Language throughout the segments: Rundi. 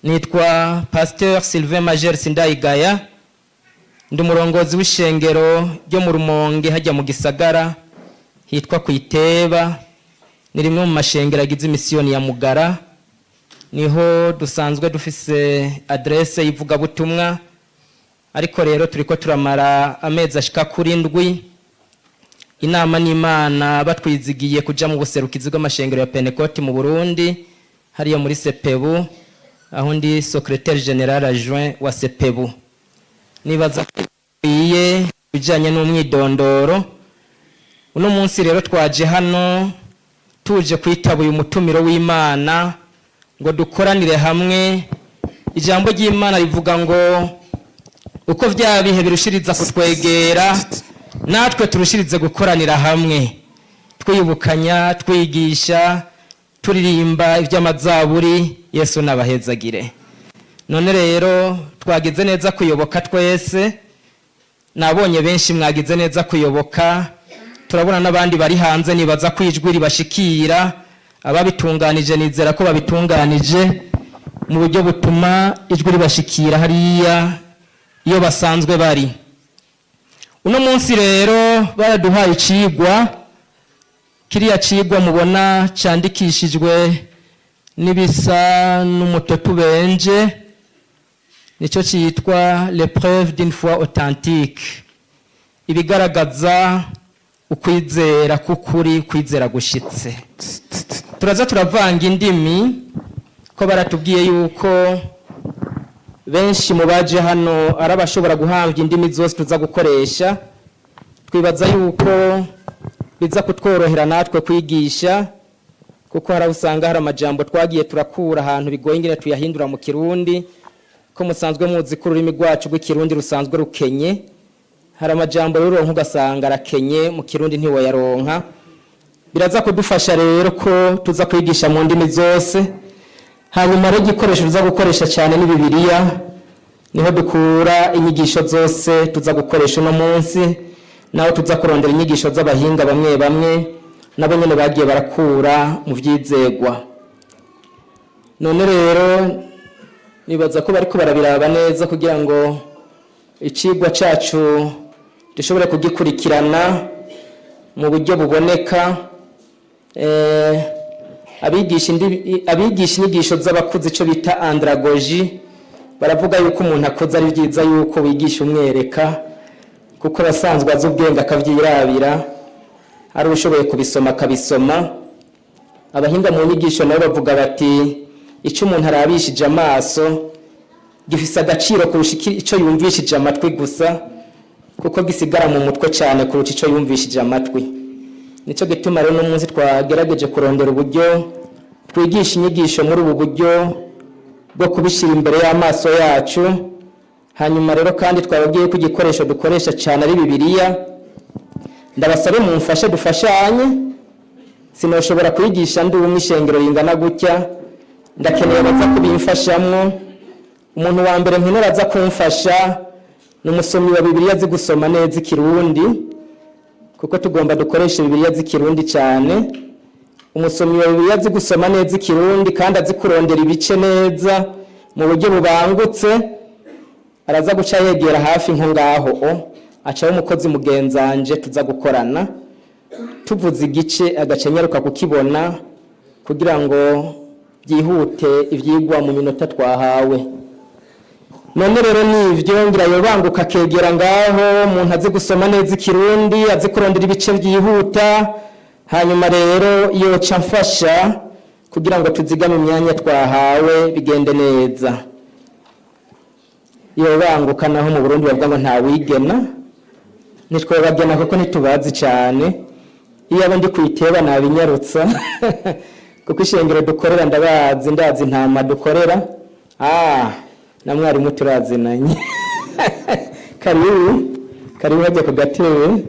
Nitwa Pasteur Sylvain Major Sindayigaya, ndi umurongozi w'ishengero ryo mu Rumonge hajya mu Gisagara hitwa Kwiteba, ni rimwe mu mashengero agize misiyoni ya Mugara. Niho dusanzwe dufise adresse y'ivugabutumwa, ariko rero turiko turamara amezi ashika kuri 7 inama n'Imana batwizigiye kuja mu buserukizi bw'amashengero ya Pentecote mu Burundi hariyo muri Sepebu, aho ndi secrétaire général adjoint wa Sepebu. Nibaza iye bijanye n'umwidondoro. Uno munsi rero twaje hano tuje kwitaba uyu mutumiro w'Imana ngo dukoranire hamwe. Ijambo ry'Imana rivuga ngo uko vya bihe birushiriza kutwegera natwe turushirize gukoranira hamwe, twiyubukanya, twigisha, turirimba ivy'amazaburi. Yesu nabahezagire. None rero twagize neza kuyoboka twese, nabonye benshi mwagize neza kuyoboka. Turabona n'abandi bari hanze nibaza kwijwi ribashikira, ababitunganije nizera ko babitunganije mu buryo butuma ijwi ribashikira hariya iyo basanzwe bari. Uno munsi rero baraduhaye icigwa, kiriya cigwa mubona candikishijwe n'ibisa n'umutoto benje, nico cyitwa l'épreuve d'une foi authentique, ibigaragaza ukwizera kukuri, kwizera gushitse. Turaza turavanga indimi ko baratubwiye yuko benshi mu baje hano arabashobora guhambya indimi zose tuza gukoresha. Twibaza yuko biza kutworohera natwe kwigisha, kuko usanga hari amajambo twagiye turakura ahantu bigoye ingene tuyahindura mu Kirundi, ko musanzwe muzi ko ururimi rwacu rw'ikirundi rusanzwe rukenye. Hari amajambo rero ugasanga arakenye mu Kirundi ntiwayaronka. Biraza kudufasha rero ko tuza kwigisha mu ndimi zose. Hanyuma rero igikoresho tuza gukoresha cyane ni Bibiliya, niho dukura inyigisho zose tuza gukoresha uno munsi, naho tuza kurondera inyigisho z'abahinga bamwe bamwe nabo nyene bagiye barakura mu vyizegwa. None rero nibaza ko bariko barabiraba neza kugira ngo icigwa cacu dushobore kugikurikirana mu buryo buboneka. Abigisha inyigisho z'abakuzi ico bita andragogie baravuga yuko umuntu akoze ari byiza yuko wigisha umwereka, kuko basanzwe azi ubwenge akavyirabira, ari ushoboye kubisoma akabisoma. Abahinga mu nyigisho nabo bavuga bati icyo umuntu arabishije amaso gifise agaciro kurusha icyo yumvishije amatwi gusa, kuko gisigara mu mutwe cyane kurusha icyo yumvishije amatwi. Nico gituma rero no munsi twagerageje kurondera uburyo twigisha inyigisho muri ubu buryo bwo kubishira imbere y'amaso yacu. Hanyuma rero kandi twababwiye ko igikoresho dukoresha cyane ari Bibiliya. Ndabasabe mumfashe dufashanye, sinoshobora kwigisha ndi umwishengero ringana gutya, ndakeneye baza kubimfashamwo. Umuntu wa mbere nkenera aza kumfasha n'umusomyi wa Bibiliya azi gusoma neza Ikirundi, kuko tugomba dukoresha Bibiliya z'Ikirundi cyane. Umusomyi wa Bibiliya azi gusoma neza Ikirundi kandi azi kurondera ibice neza mu buryo bubangutse, araza guca yegera hafi nko ngaho acaho umukozi mugenzanje tuza gukorana, tuvuze igice agacenyaruka kukibona kugira ngo byihute ivyigwa mu minota twahawe. None rero nivyo ngira yobanguka kegera ngaho umuntu azi gusoma neza Ikirundi, azi kurondera ibice byihuta. Hanyuma rero iyo camfasha kugira ngo tuzigame imyanya twahawe bigende neza. Yobanguka naho mu Burundi bavuga ngo nta wigena, nitwe bagena kuko nitubazi cyane. Iyo abo ndi Kwiteba nabinyarutsa kuko ishengero dukorera ndazi ntama dukorera. Na mwarimu turazinanye. Karibu hajya ku gatebe,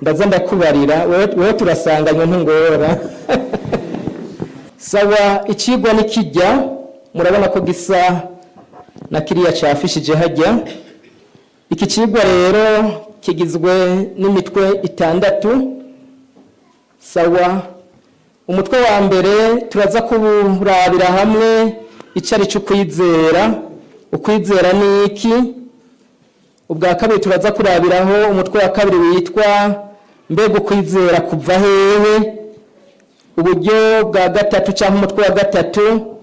ndaza ndakubarira wewe turasanganywe ntungora. Sawa, icigwa nikijya murabona ko gisa na kiriya cyafishije hajya. Iki cigwa rero kigizwe n'imitwe 6. Sawa, umutwe wa mbere turaza kuburabira hamwe icari c'ukwizera, ukwizera ni iki. Ubwa kabiri turaza kurabiraho umutwe wa kabiri witwa mbega ukwizera kuva hehe. Uburyo bwa gatatu cyangwa umutwe wa gatatu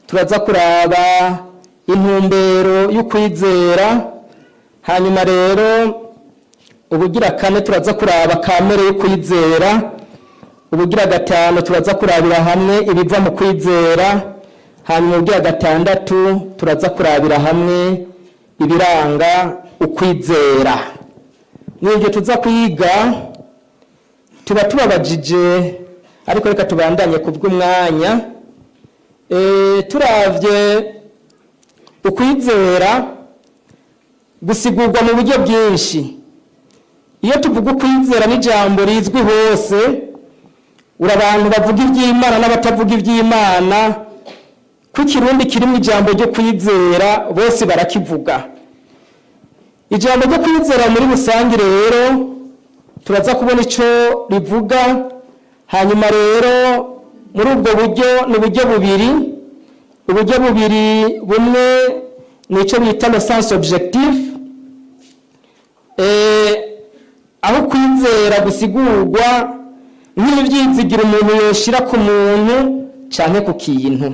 turaza kuraba intumbero y'ukwizera. Hanyuma rero ubugira kane turaza kuraba kamere y'ukwizera. Ubugira gatanu turaza kurabira hamwe ibiva mu kwizera. Hanyuma ubugira gatandatu turaza kurabira hamwe ibiranga ukwizera. N'ibyo tuza kwiga tuba tubabajije, ariko reka tubandanye kubw'umwanya. Turavye ukwizera gusigurwa mu buryo bwinshi. Iyo tuvuga ukwizera n'ijambo rizwi hose, urabantu bavuga iby'Imana n'abatavuga iby'Imana, ku Kirundi kirimo ijambo ryo kwizera bose barakivuga. Ijambo ryo kwizera muri rusange rero turaza kubona ico rivuga. Hanyuma rero muri ubwo buryo n'uburyo bubiri. Uburyo bubiri bumwe nico bita le sens objectif, aho kwizera gusigurwa nk'ibyizigira umuntu yoshira ku muntu canke ku kintu.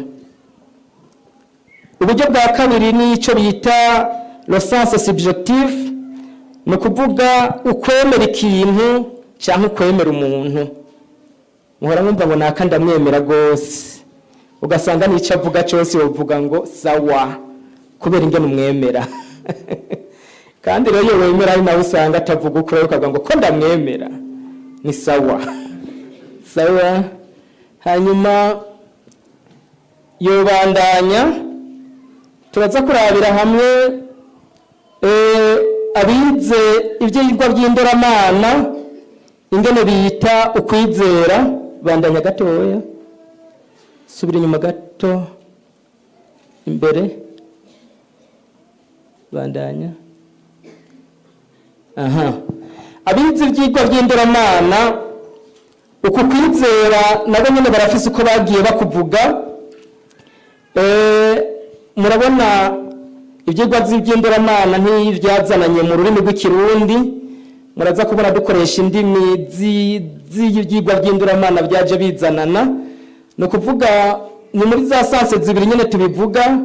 Uburyo bwa kabiri nico bita le sens subjectif, no kuvuga ukwemera ikintu canke ukwemera umuntu. Muhora mwumva ngo naka ndamwemera gose, ugasanga nico avuga cyose yovuga ngo sawa kubera ingene umwemera. Kandi rero iyo wemera nawe usanga atavuga ukuri, ukavuga ngo ko ndamwemera ni sawa sawa. Hanyuma yobandanya turaza kurabira hamwe abize ivyigwa by'indoramana ingene bita ukwizera. Bandanya gatoya, subira inyuma gato, imbere, bandanya. Abize ivyigwa by'indoramana uku kwizera nabo nyene barafise uko bagiye bakuvuga. Murabona ivyigwa by'indoramana ntivyazananye mu rurimi rw'ikirundi, muraza kubona dukoresha indimi z'ivyigwa by'indoramana byaje bizanana. No kuvuga ni muri za sanse zibiri nyene tubivuga.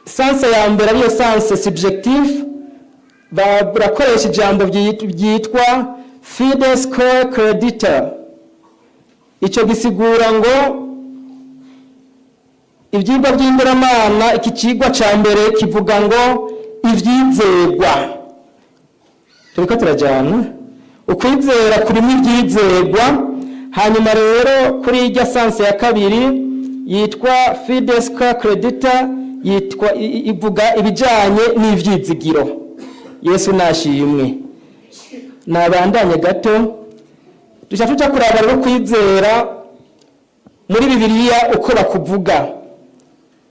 Sanse ya mbere ariyo sanse subjectif, barakoresha ijambo byitwa fides core creditor. Ico gisigura ngo ivyigwa by'indoramana, iki cigwa ca mbere kivuga ngo ivyizerwa. Turiko turajana ukwizera kurimo ivyizerwa. Hanyuma rero kuri irya sanse ya kabiri yitwa fides core creditor, yitwa ivuga ibijanye n'ivyizigiro. Yesu nashimwe. Nabandanye gato duca tuja kuraba rero kwizera muri Bibiliya uko bakuvuga.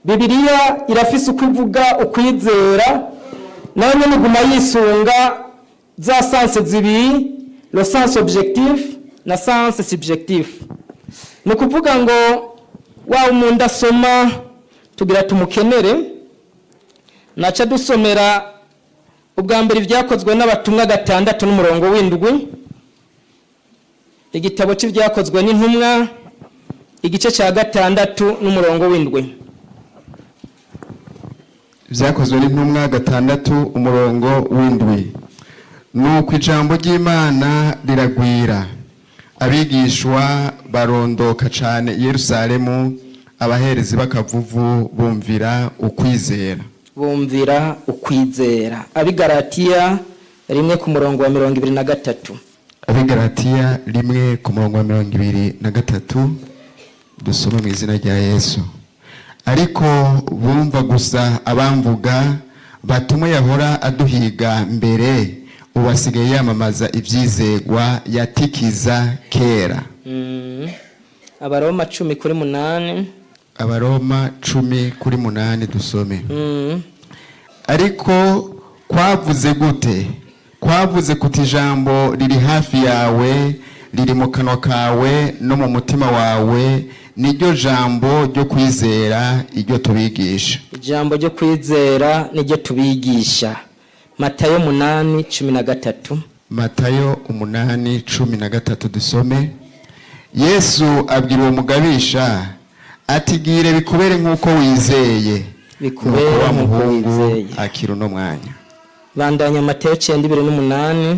Bibiliya irafise uko ivuga ukwizera, nayo nyene iguma yisunga za sanse zibiri, le sens objectif na sens subjectif. Ni kuvuga ngo wa umuntu asoma tugira tumukenere, naca dusomera ubwa mbere ibyakozwe n'abatumwa 6 n'umurongo w'indwi. Igitabo cy'ibyakozwe n'intumwa igice cya 6 n'umurongo w'indwi. Ibyakozwe n'intumwa 6 umurongo w'indwi. Nuko ijambo ry'Imana riragwira, abigishwa barondoka cyane i Yerusalemu, abaherezi bakavuvu bumvira ukwizera. Bumvira ukwizera. Abigaratiya 1 ku murongo wa 23. Abigaratiya 1 ku murongo wa 23 dusoma mu izina rya Yesu. Ariko bumva gusa abamvuga batumwe yahora aduhiga mbere, ubasigaye yamamaza ibyizegwa yatikiza kera. Abaroma 10:8. Abaroma 10:8 dusome. Ariko kwavuze gute? Kwavuze kuti ijambo riri hafi yawe, riri mu kanwa kawe no mu mutima wawe, niryo jambo ryo kwizera iryo tubigisha. ijambo ryo kwizera niryo tubigisha. Matayo 8:13. Matayo 8:13 dusome. Yesu abwira uwo mugabisha ati gire bikubere nk'uko wizeye. Bikubere wa muhungu wizeye. akira uno mwanya. Bandanya Matayo 9:28.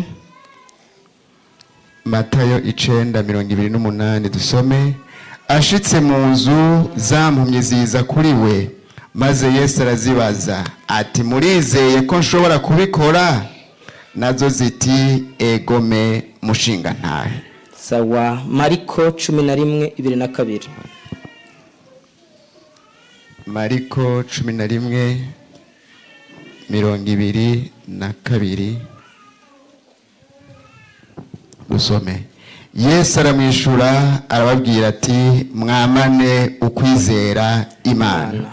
Matayo 9:28 dusome. Ashitse mu nzu zampumye ziza kuri we, maze Yesu arazibaza ati murizeye ko nshobora kubikora? Nazo ziti egome mushinga ntahe. Sawa. Mariko 11:22. Mariko 11:22 dusome. Yesu aramwishura arababwira ati mwamane ukwizera Imana.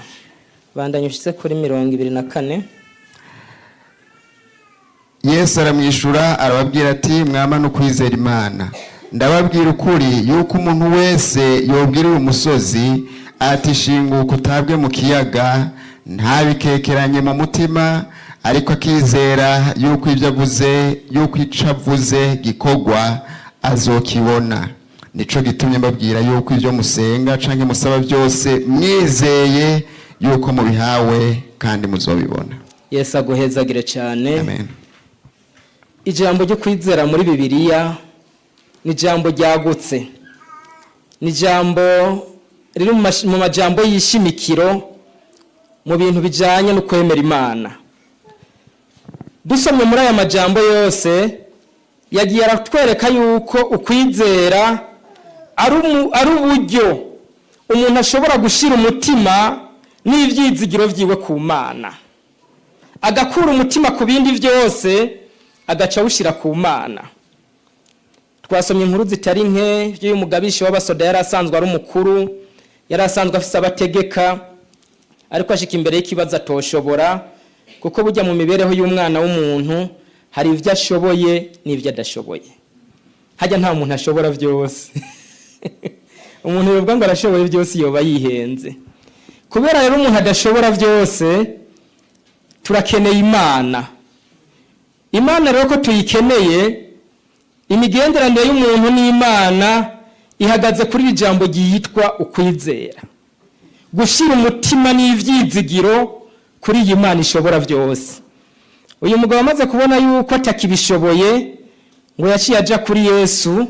Bandanya ushitse kuri 24. Yesu aramwishura arababwira ati mwamane ukwizera Imana. Ndababwira ukuri yuko umuntu wese yobwirira umusozi ati shinguka utabwe mu kiyaga, ntabikekeranye mu mutima, ariko akizera yuko ibyo avuze, yuko ico avuze gikogwa, azokibona. Nico gitumye mbabwira yuko ibyo musenga canke musaba byose mwizeye yuko mubihawe kandi muzobibona. Yesu aguhezagire cyane. Amen. Ijambo ryo kwizera muri Bibiliya ni ijambo ryagutse. Ni ijambo riri mu majambo yishimikiro mu bintu bijanye no kwemera Imana. Dusomye muri aya majambo yose yagiye aratwereka yuko ukwizera ari uburyo umuntu ashobora gushira umutima n'ivyizigiro vyiwe ku Mana, agakura umutima ku bindi vyose agaca wushira ku Mana. Twasomye inkuru zitari nke by'uyu mugabishi w'abasoda yari asanzwe ari umukuru, yari asanzwe afise abategeka, ariko ashika imbere y'ikibazo atoshobora, kuko burya mu mibereho y'umwana w'umuntu hari ivyo ashoboye n'ivyo adashoboye. Hajya nta muntu ashobora vyose. Umuntu yovuga ngo arashoboye byose yoba yihenze. Kubera rero umuntu adashobora byose, turakeneye Imana. Imana rero ko tuyikeneye, imigenderanire y'umuntu n'Imana ihagaze kuri ijambo ryitwa ukwizera. Gushira umutima n'ivyizigiro kuri iyi Imana ishobora byose. Uyu mugabo amaze kubona yuko atakibishoboye, ngo yaciye aja kuri Yesu,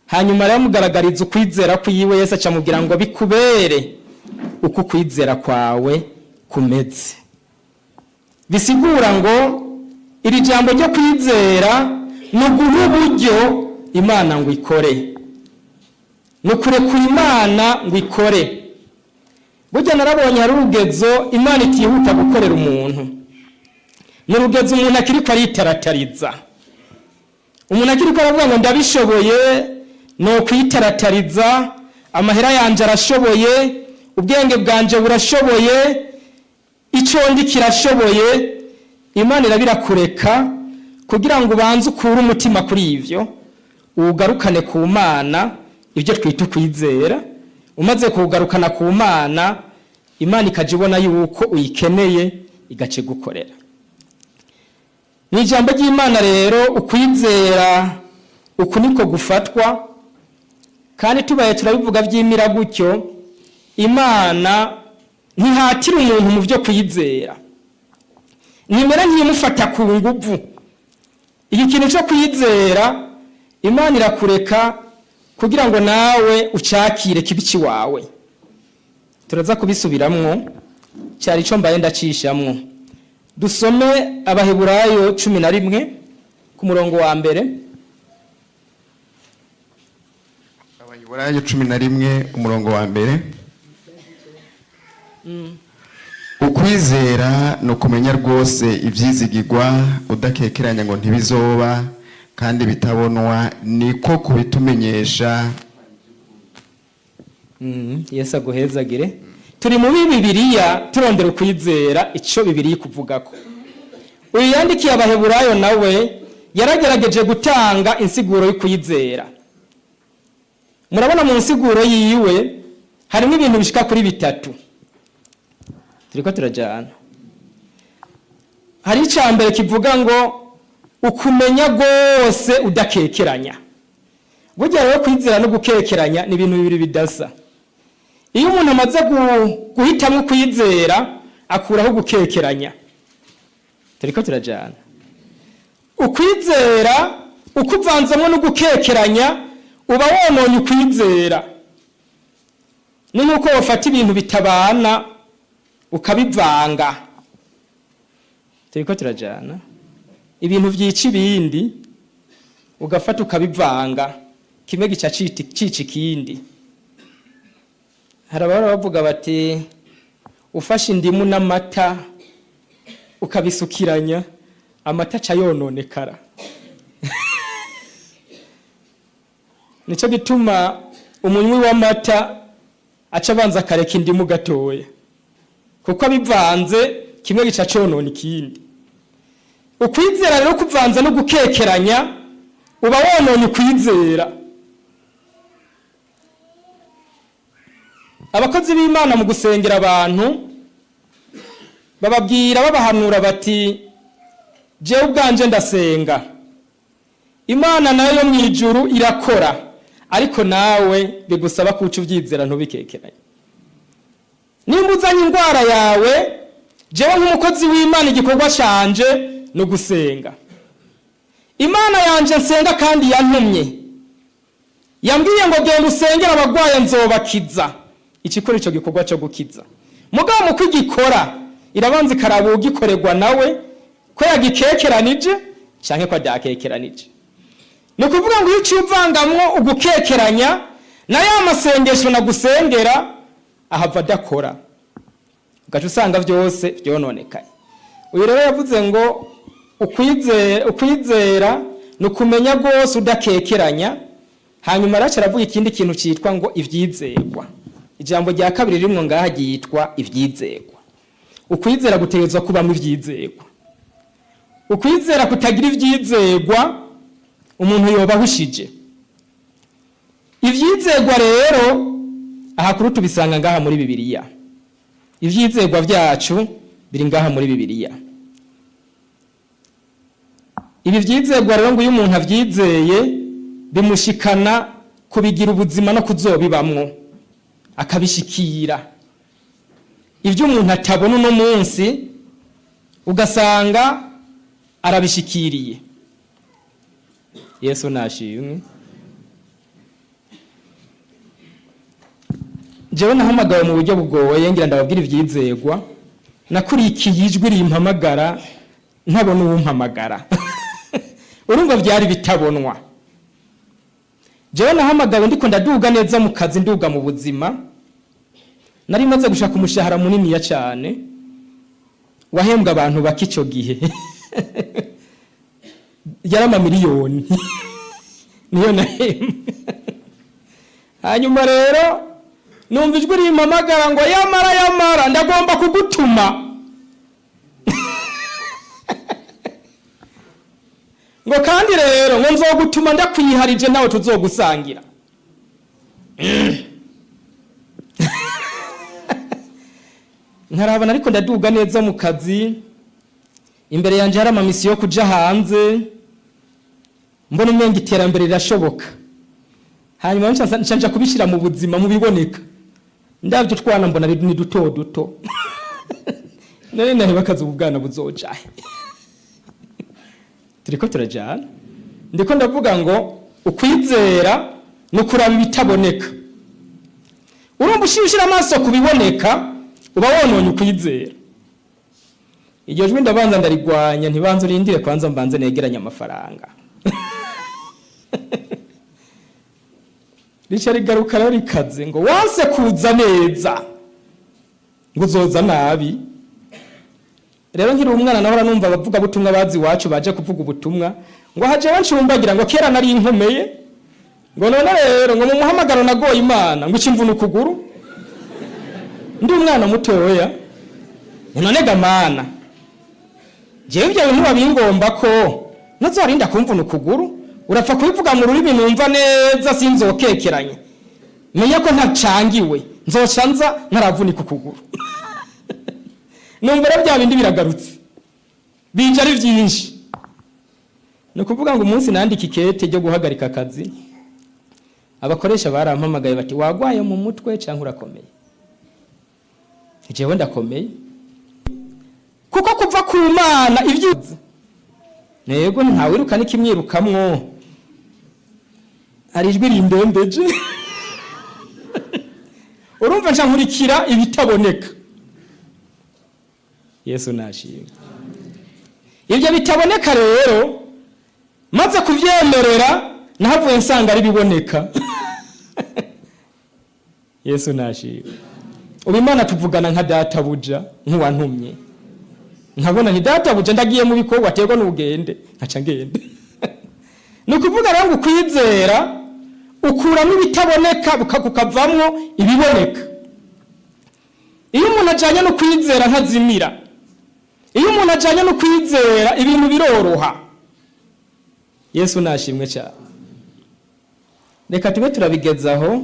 hanyuma aramugaragariza ukwizera kwiwe. Yesu acamubwira ngo bikubere uko kwizera kwawe kumeze. Bisigura ngo iri jambo ryo kwizera no guha uburyo Imana ngo ikore, no kurekura Imana ngo ikore. Burya narabonye hari urugezo Imana itihuta gukorera umuntu. Ni urugezo umuntu akiriko aritaratariza. Umuntu akiriko aravuga ngo ndabishoboye, no kwitaratariza, amahera yanje arashoboye, ubwenge bwanje burashoboye, ico ndi kirashoboye. Imana irabirakureka kugira ngo ubanze ukure umutima kuri ivyo, ugarukane ku Mana, ibyo twita ukwizera. Umaze kugarukana ku Mana, Imana ikajibona yuko uyikeneye igace gukorera. Ni ijambo ry'Imana rero ukwizera uku niko gufatwa, kandi tubaye turabivuga vy'imira gutyo. Imana ntihatira umuntu mu byo kwizera, nimera nk'imufata ku nguvu. Iki kintu cyo kwizera Imana irakureka kugira ngo nawe ucakire kibici wawe. Turaza kubisubiramwo, cyari cyo mbaye ndacishamwo. Dusome Abaheburayo 11 ku murongo wa mbere. Abaheburayo 11 umurongo wa mbere. Ukwizera no kumenya rwose ivyizigirwa, udakekeranya ngo ntibizoba kandi bitabonwa, niko kubitumenyesha. Yesu aguhezagire. Turi mu Bibiliya turondera ukwizera ico Bibiliya kuvugako. Uyu yandikiye Abaheburayo nawe yaragerageje gutanga insiguro y'ukwizera. Murabona mu nsiguro yiwe harimo ibintu bishika kuri bitatu turiko turajana. Hari icambere kivuga ngo ukumenya gose udakekeranya. Burya rero kwizera no gukekeranya ni ibintu bibiri bidasa. Iyo umuntu amaze guhitamwo kwizera akuraho gukekeranya. Turiko turajana. Ukwizera ukuvanzamwo no gukekeranya uba wononye ukwizera. Ni nkuko wafata ibintu bitabana ukabivanga. Turiko turajana. Ibintu vyica ibindi ugafata ukabivanga, kimwe gica cica ikindi. Harabara bavuga bati ufashe indimu n'amata ukabisukiranya amata ca yononekara. Nico gituma umunywi w'amata aca abanza akareka indimu gatoya, kuko abivanze kimwe gica conona ikindi. Ukwizera rero kuvanza no gukekeranya uba wononye ukwizera. Abakozi b'Imana mu gusengera abantu bababwira babahanura bati jewe ubwanje ndasenga, Imana nayo mu ijuru irakora, ariko nawe bigusaba kuca uvyizera ntubikekeranye. Nimba uzanye indwara yawe, jewe nk'umukozi w'Imana igikorwa canje no gusenga. Imana yanje nsenga kandi yantumye, yambwiye ngo genda usengera abagwaye nzobakiza. Ikikora ico gikorwa cyo gukiza. Mugabo mu kwigikora irabanza ikaraba ugikorerwa nawe ko yagikekeranije canke ko adakekeranije. Ni kuvuga ngo iyo uvangamwo ugukekeranya na ya masengesho na gusengera ahava adakora, ugaca usanga vyose vyononekaye. Uyu rero yavuze ngo ukwizera ni ukumenya gose udakekeranya. Hanyuma araca aravuga ikindi kintu citwa ngo ivyizerwa. Ijambo rya kabiri rimwe ngaha ryitwa ivyizerwa. Ukwizera gutegezwa kubamo ivyizerwa. Ukwizera kutagira ivyizerwa umuntu yobahushije. Ivyizerwa rero ahakuru tubisanga ngaha muri Bibiliya. Ivyizerwa vyacu biri ngaha muri Bibiliya. Ibi vyizerwa rero ngo uyu umuntu avyizeye bimushikana kubigira ubuzima no kuzobibamwo akabishikira. Ivyo umuntu atabona uno munsi ugasanga arabishikiriye. Yesu nashimwe. Jewe nahamagawe mu buryo bugoye ngira ndababwira ivyizerwa. Nakurikiye ijwi rimpamagara ntabona uwumpamagara. Urumva vyari bitabonwa. Jewe nahamagawe ndiko ndaduga neza mu kazi, nduga mu buzima. Nari maze gushaka umushahara munini ya cyane wahembwa abantu bakico gihe. Yarama miliyoni. Niyo nahembwa. Hanyuma rero numva ijwi rimpamagara ngo yamara ndagomba kugutuma. Ngo kandi rero ngo nzogutuma ndakwiharije nawe tuzogusangira. Nkarabana ariko ndaduga neza mu kazi, imbere yanje hari amamisi yo kuja hanze, mbona umenga iterambere rirashoboka. Hanyuma nshanja kubishira mu buzima mu biboneka. Ndavyo twana mbona ni duto duto. Nari nahe bakaza ubwana buzojahe. Turiko turajana. Ndiko ndavuga ngo ukwizera no kuraba ibitaboneka. Urumva ushishira amaso kubiboneka uba wononye ukwizera. Iryo jwi ndabanza ndarigwanya, ntibanze urindire kwanza mbanze negeranya amafaranga. Rica rigaruka rero rikaze ngo wanse kuza neza ngo uzoza nabi. Rero nkiri umwana nahora numva abavuga butumwa bazi wacu baje kuvuga ubutumwa ngo haje wancumbagira ngo kera nari inkomeye ngo none rero ngo mu muhamagaro nagoye Imana ngo ikimvuna ukuguru ndi umwana mutoya none gamana jewe byo bintu babingomba ko nazorinda kumvuna ukuguru urapfa kubivuga mu rurimi numva neza sinzokekeranye menya ko ntacangiwe nzocanza ntaravunika ukuguru. Numva bya bindi biragarutse bije ari byinshi. No kuvuga ngo umunsi nandika ikete ryo guhagarika akazi, abakoresha barampamagaye bati wagwaye mu mutwe cyangwa urakomeye. Jewe ndakomeye kuko kuva ku Mana ivyuzi nego ntawiruka nikimwirukamwo, ari ijwi rindembeje. Urumva nca nkurikira ibitaboneka. Yesu nashimwe. Ibyo bitaboneka rero maze kuvyemerera nahavuye nsanga ari biboneka. Yesu nashimwe. Ubu Imana tuvugana nka data buja nk'uwantumye. Nkabona nti data buja ndagiye mu bikorwa tego n'ugende nkaca ngende. Nukuvuga rangu ukwizera ukuramo ibitaboneka bukakukavamwo ibiboneka. Iyo umuntu ajanye no kwizera ntazimira. Iyo umuntu ajanye no kwizera ibintu biroroha. Yesu nashimwe cyane. Reka tube turabigezaho.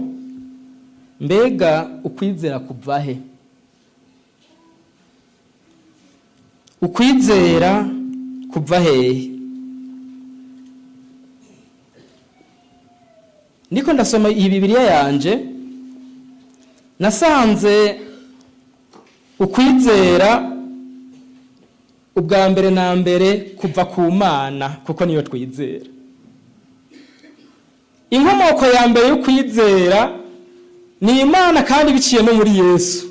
Mbega ukwizera kuva he? Ukwizera kuva he? Niko ndasoma iyi Bibiliya yanje, nasanze ukwizera ubwa mbere na mbere kuva ku Mana, kuko niyo twizera. Inkomoko ya mbere yo kwizera ni Imana kandi biciye no muri Yesu.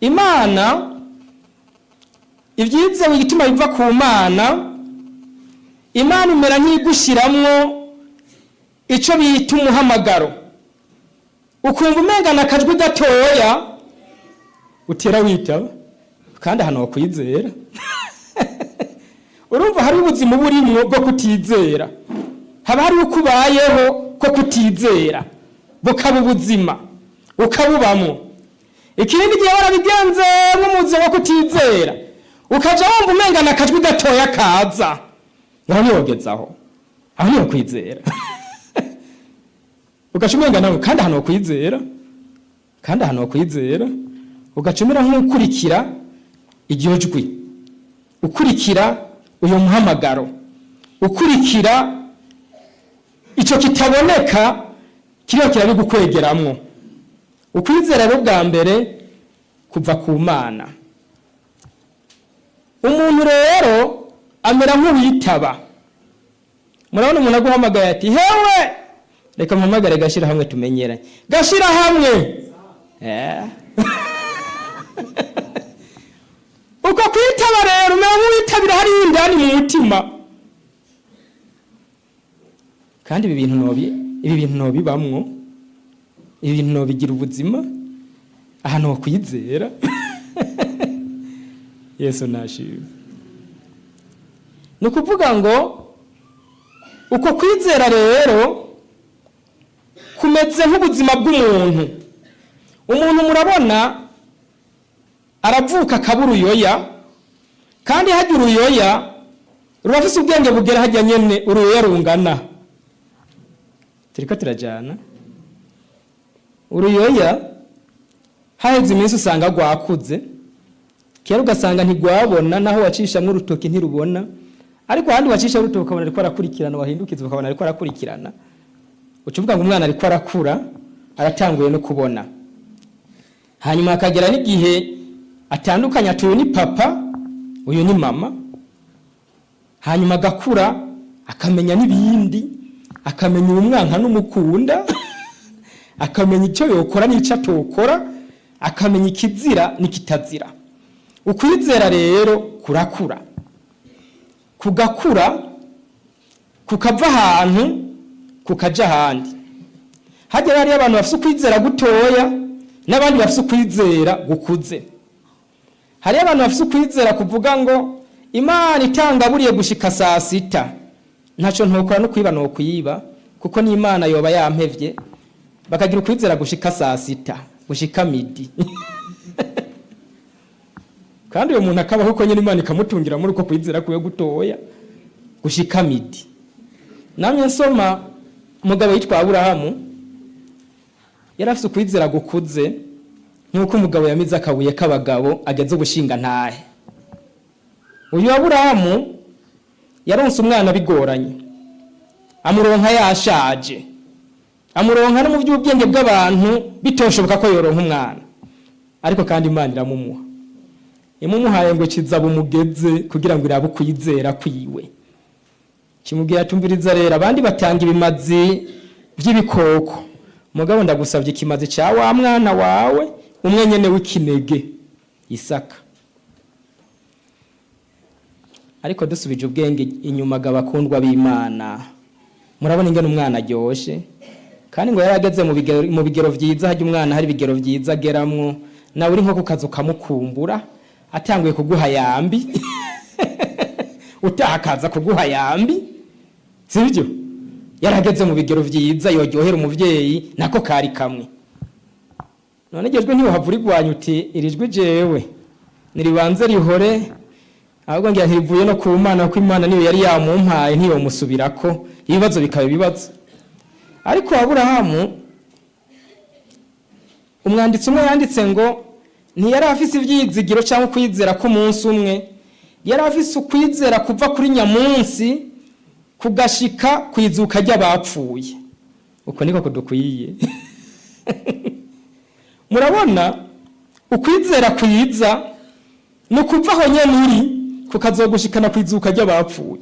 Imana ibyize wigituma biva ku Mana. Imana imera nk'igushiramwo ico bita umuhamagaro. Ukumva umengana akajwi gatoya utera witaba kandi hano kwizera. Urumva hari ubuzima burimwo bwo kutizera. Haba hari ukubayeho ko kutizera bukaba ubuzima ukabubamwo. Ikindi gihe warabigenze nk'umuzi wo kutizera ukaja wumva umengana akajwi gatoya kaza, naho niyogezaho aho niyo kwizera. Ugacumenga nawe kandi hano kwizera, kandi hano kwizera ugacumira nk'ukurikira iryo jwi, ukurikira uyo muhamagaro, ukurikira ico kitaboneka kiriho kirabigukwegeramwo. Ukwizera rero bwa mbere kuva ku Mana. Umuntu rero amera nk'uwitaba. Murabona umuntu aguhamagaye ati hewe reka mpamagare gashira hamwe tumenyeranye. Gashira hamwe. Uko kwitaba rero umera nk'uwitabira hari indani mu mutima. Kandi ibi bintu nobibamwo, ibi bintu nobigira ubuzima ahantu ho kwizera. Yesu nashimwe. Nukuvuga ngo uko kwizera rero kumeze nk'ubuzima bw'umuntu. Umuntu murabona aravuka akabura uruyoya, kandi hajya uruyoya rurafise ubwenge bugera hajya nyene uruyoya rungana. Turiko turajana. Uruyoya haheze iminsi usanga rwakuze, kera ugasanga ntigwabona, naho wacishamwe urutoki ntirubona, ariko handi wacisha urutoki ukabona ariko arakurikirana, wahindukiza ukabona ariko arakurikirana. Ucuvuga ngo umwana ariko arakura, aratanguye no kubona. Hanyuma akagera n'igihe atandukanya atuye ni papa, uyu ni mama. Hanyuma agakura akamenya n'ibindi, akamenya umwanka n'umukunda, akamenya icyo yokora n'icyo atokora, akamenya ikizira n'ikitazira. Ukwizera rero kurakura, kugakura kukava ahantu kukaja ahandi. Hajya hari abantu bafite ukwizera gutoya n'abandi bafite ukwizera gukuze. Hari abantu bafite ukwizera kuvuga ngo Imana itanga buriye gushika saa sita, ntaco ntokora no kwiba no kuyiba, kuko ni Imana yoba yampevye. Bakagira ukwizera gushika saa sita, gushika midi. Kandi uyo muntu akabaho ko nyine Imana ikamutungira muri uko kwizera kuye gutoya gushika midi. Namye nsoma umugabo yitwa Aburahamu yari afite ukwizera gukuze nk'uko umugabo yamize akabuye k'abagabo ageze gushinga ntahe. Uyu Aburahamu yaronse umwana bigoranye, amuronka yashaje, amuronka no mu by'ubwenge bw'abantu bitoshoboka ko yoronka umwana, ariko kandi Imana iramumuha. Imumuhaye ngo kiza bumugeze kugira ngo irabe ukwizera kwiwe. Kimubwira tumviriza rero, abandi batanga ibimazi by'ibikoko, mugabo ndagusabye ikimazi cya wa mwana wawe umwe nyene w'ikinege Isaka. Ariko dusubije ubwenge inyuma gabakundwa b'Imana, murabona ingene umwana aryoshe, kandi ngo yarageze mu bigero vyiza, hajya umwana hari bigero vyiza ageramwo, nawe uri nko kukazu kamukumbura atanguye kuguha yambi utakaza kuguha yambi, sibyo? Yarageze mu bigero vyiza yoryohera umuvyeyi, nako kari kamwe. None gejwe ntiho havurigwanya uti irijwe jewe niribanze rihore, ahubwo ngira ntivuye no ku Mana, ko Imana niyo yari yamumpaye ntiyo musubirako, ibibazo bikaba ibibazo. Ariko Aburahamu umwanditsi umwe yanditse ngo ntiyari afise ivyizigiro cyangwa kwizera ko umunsi umwe, yari afise ukwizera kuva kuri nyamunsi kugashika kwizuka ry'abapfuye. Uko niko kudukwiye. Murabona ukwizera kwiza no kuva aho nyene uri kukazogushikana kwizuka ry'abapfuye.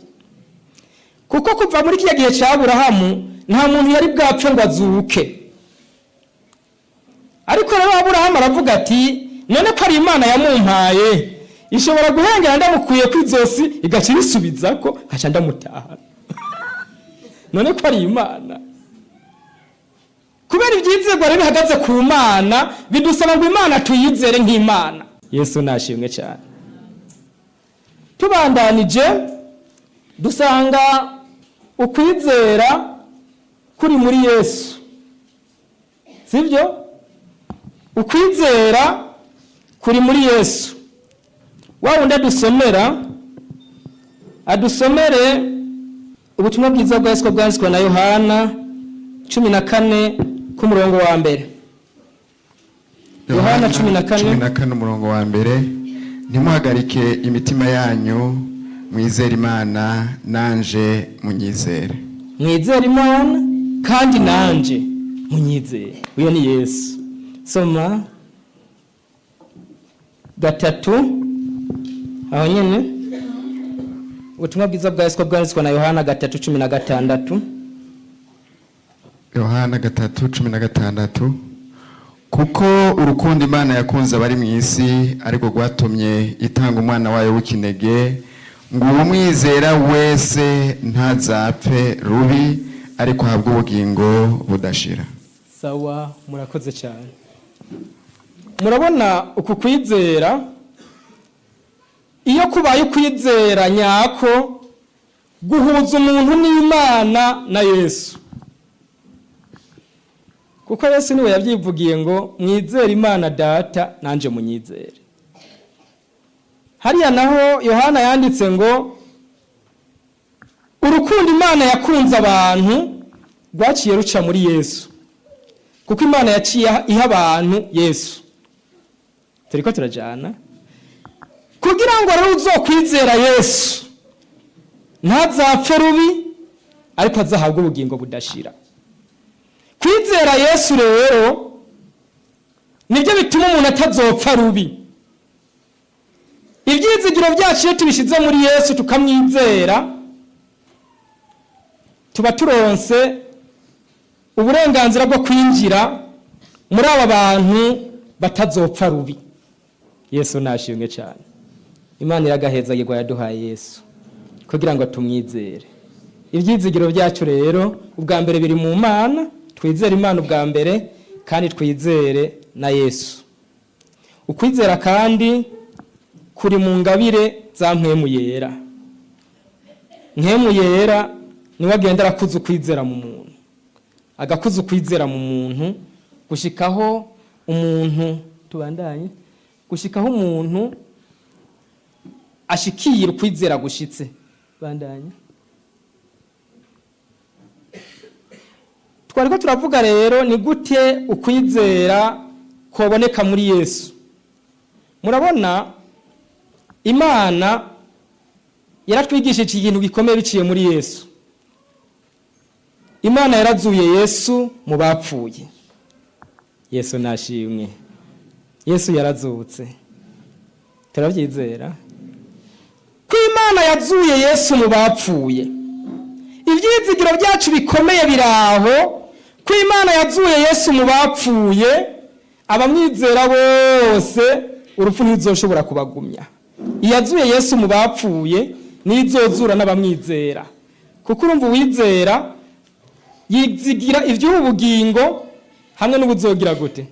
Kuko kuva muri kiya gihe cya Aburahamu nta muntu yari bwapfe ngo azuke. Ariko rero Aburahamu aravuga ati none ko ari Imana yamumpaye ishobora guhengera ndamukuye kwizosi igaca ibisubizako aca ndamutaha. None ko ari Imana, kubera ibyizerwa rero bihagaze ku Mana bidusaba ngo Imana tuyizere nk'Imana. Yesu nashimwe cyane. Tubandanije dusanga ukwizera kuri muri Yesu, sivyo? Ukwizera kuri muri Yesu. Wundi adusomere Ubutumwa Bwiza bwanditswe na Yohana 14 ku murongo wa mbere. Yohana 14 umurongo wa mbere. Ntimuhagarike imitima yanyu, mwizere Imana nanje munyizere. Mwizere Imana kandi nanje munyizere. Uyo ni Yesu. Soma 3 aho nyene. Ubutumwa Bwiza bwanditswe na Yohana 3:16. Yohana 3:16. Kuko urukundo Imana yakunze abari mu isi ariko rwatumye itanga umwana wayo w'ikinege, ngo umwizera wese ntazapfe rubi ariko ahabwe ubugingo budashira. Sawa, murakoze cyane. Murabona uku kwizera, iyo kubaye kwizera nyako guhuza umuntu n'Imana na Yesu. Kuko Yesu niwe yabyivugiye ngo mwizere Imana data nanje munyizere. Hariya naho Yohana yanditse ngo urukundo Imana yakunze abantu rwaciye ruca muri Yesu. Kuko Imana yaciye iha abantu Yesu. Turiko turajana kugira ngo rero uzokwizera Yesu ntazapfe rubi ariko azahabwa ubugingo budashira. Kwizera Yesu rero nibyo bituma umuntu atazopfa rubi. Ibyizigiro byacu tubishize muri Yesu tukamwizera, tuba turonse uburenganzira bwo kwinjira muri aba bantu batazopfa rubi. Yesu nashimwe cyane. Imana iragaheza yego yaduhaye Yesu kugira ngo tumwizere. Ibyizigiro byacu rero ubwa mbere biri mu Mana, twizere Imana ubwa mbere kandi twizere na Yesu. Ukwizera kandi kuri mu ngabire za mpwemu yera. Mpwemu yera niwe agenda arakuza ukwizera mu muntu, agakuza ukwizera mu muntu gushikaho umuntu tubandanye gushikaho umuntu ashikira ukwizera gushitse. Bandanye twariko turavuga rero ni gute ukwizera koboneka muri Yesu. Murabona Imana yaratwigishije ikintu gikomeye biciye muri Yesu. Imana yarazuye Yesu mu bapfuye. Yesu nashimwe. Yesu yarazutse. Turabyizera ko Imana yazuye Yesu mu bapfuye. Ivyizigiro byacu bikomeye biraho ko Imana yazuye Yesu mu bapfuye, abamwizera bose urupfu ntizoshobora kubagumya. Iyazuye Yesu mu bapfuye nizozura n'abamwizera, kuko urumva uwizera yizigira ivy'ubu bugingo hamwe n'ubuzogira gute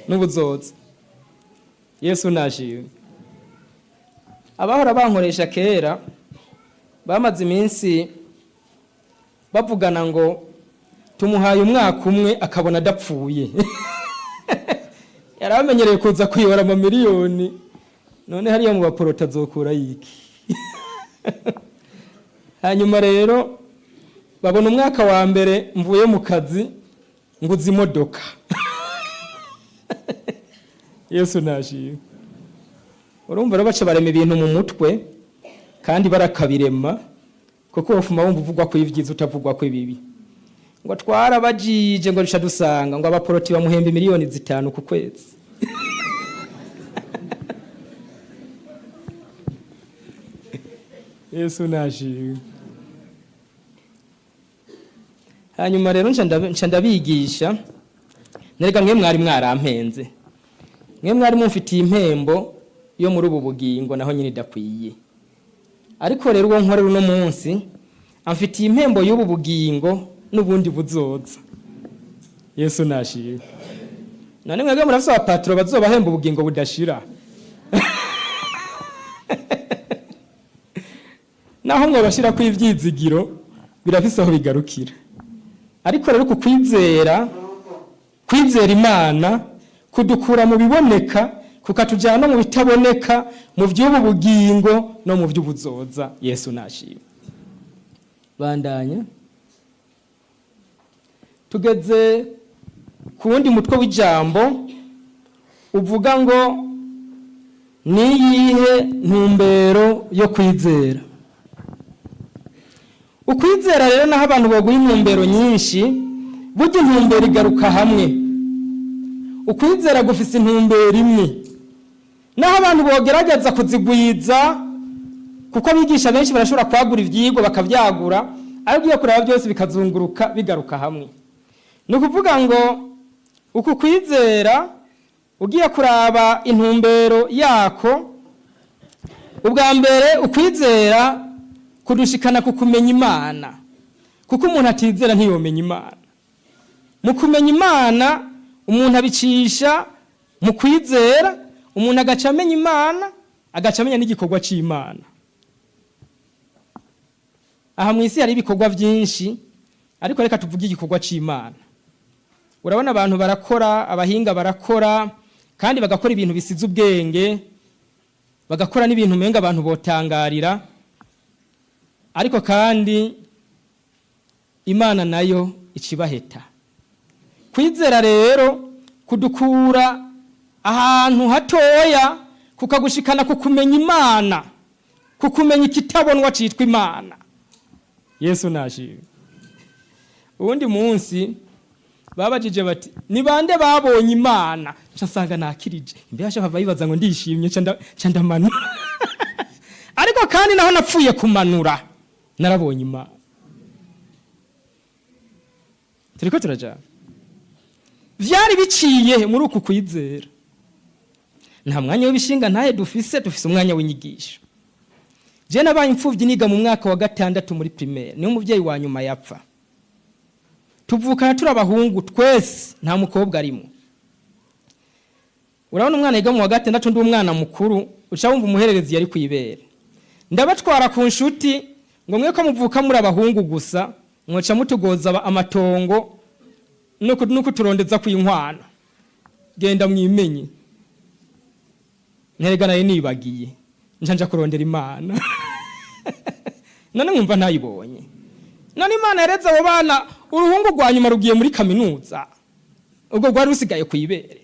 n'ubuzoza. Yesu nashimwe. Abahora bankoresha kera bamaze iminsi bavugana ngo tumuhaye umwaka umwe akabona adapfuye. Yaramenyereye kuza kwiyora amamiliyoni, none hariya mu baporota azokura yiki. Hanyuma rero babona umwaka wa mbere mvuye mu kazi nguze imodoka. Yesu nashimwe. Urumva rero baca barema ibintu mu mutwe kandi barakabirema, kuko wofuma wumva uvugwa ko ivyiza utavugwa ko ibibi. Ngo twarabajije ngo risha dusanga ngo abaporoti bamuhemba miliyoni 5 ku kwezi. Yesu nashimwe. Hanyuma rero nca ndabigisha, nerega mwe mwari mwarampenze, mwe mwari mumfitiye impembo yo muri ubu bugingo naho nyine idakwiye. Ariko rero uwo nkorera uno munsi amfitiye impembo y'ubu bugingo n'ubundi buzoza. Yesu nashimwe. None mwebwe murafise abapatro bazobahemba ubugingo budashira. Naho mwe bashira ku ivyizigiro birafise aho bigarukira. Ariko rero kwizera Imana kudukura mu biboneka kukatujana mu bitaboneka, mu vy'ubu bugingo no mu vy'ubuzoza. Yesu nashimwe. Bandanya tugeze ku wundi mutwe w'ijambo uvuga ngo niyihe ntumbero yo kwizera. Ukwizera rero naho abantu baguha intumbero nyinshi, burya intumbero igaruka hamwe. Ukwizera gufise intumbero imwe, naho abantu bogerageza kuzigwiza, kuko abigisha benshi barashobora kwagura ivyigwa bakavyagura, ariko iyo kuraba byose bikazunguruka bigaruka hamwe. Ni ukuvuga ngo uku kwizera ugiye kuraba intumbero yako, ubwa mbere ukwizera kudushikana kukumenya Imana, kuko umuntu atizera ntiyomenya Imana. Mu kumenya Imana umuntu abicisha mu kwizera, umuntu agaca amenya Imana, agaca amenya n'igikorwa c'Imana. Aha mw'isi hari ibikorwa byinshi, ariko reka tuvuge igikorwa c'Imana. Urabona abantu barakora, abahinga barakora, kandi bagakora ibintu bisize ubwenge, bagakora n'ibintu umenga abantu botangarira, ariko kandi Imana nayo icibaheta. Kwizera rero kudukura ahantu hatoya kukagushikana kukumenya Imana, kukumenya ikitabonwa citwa Imana. Yesu nashimwe. Ubundi munsi babajije bati ni bande babonye Imana, nsanga nakirije imbere ashaka bayibaza ngo ndishimye cyandamanura. Ariko kandi naho napfuye kumanura narabonye Imana. Turiko turaja vyari biciye muri uku kwizera. Nta mwanya w'ibishinga ntahe dufise umwanya w'inyigisho. Je nabaye imfuvyi niga mu mwaka wa 6 muri primaire, ni umuvyeyi wa nyuma yapfa. Tuvukana turabahungu twese, nta mukobwa arimo. Urabona umwana yiga mu wa 6 ndi umwana mukuru, uca wumva umuhererezi yari kwibere. Ndabatwara ku nshuti ngo mwe ko muvuka muri abahungu gusa, mwoca mutugoza amatongo nuko turondeza kw'inkwana. Genda mwimenye. Nterega naye nibagiye. Njanja kurondera Imana. None mwumva ntayibonye. None Imana yareze abo bana uruhungu rwa nyuma rugiye muri kaminuza ubwo rwari rusigaye kwibere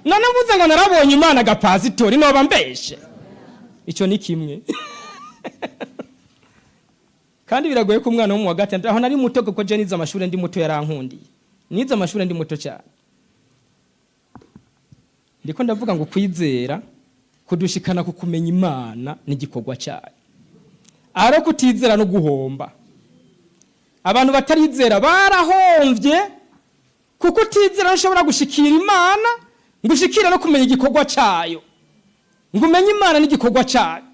none mvuze ngo narabonye Imana agapasitori noba mbeshe icyo ni kimwe kandi biragoye ko umwana wo mu wa gatandatu aho nari muto kuko je nize amashuri ndi muto yarankundiye nize amashuri ndi muto cyane ndiko ndavuga ngo kwizera kudushikana ku kumenya Imana n'igikorwa cyayo aro kutizera no guhomba abantu batarizera barahomvye kuko utizera nshobora gushikira Imana ngushikira no kumenya igikorwa cyayo ngumenye Imana n'igikorwa cyayo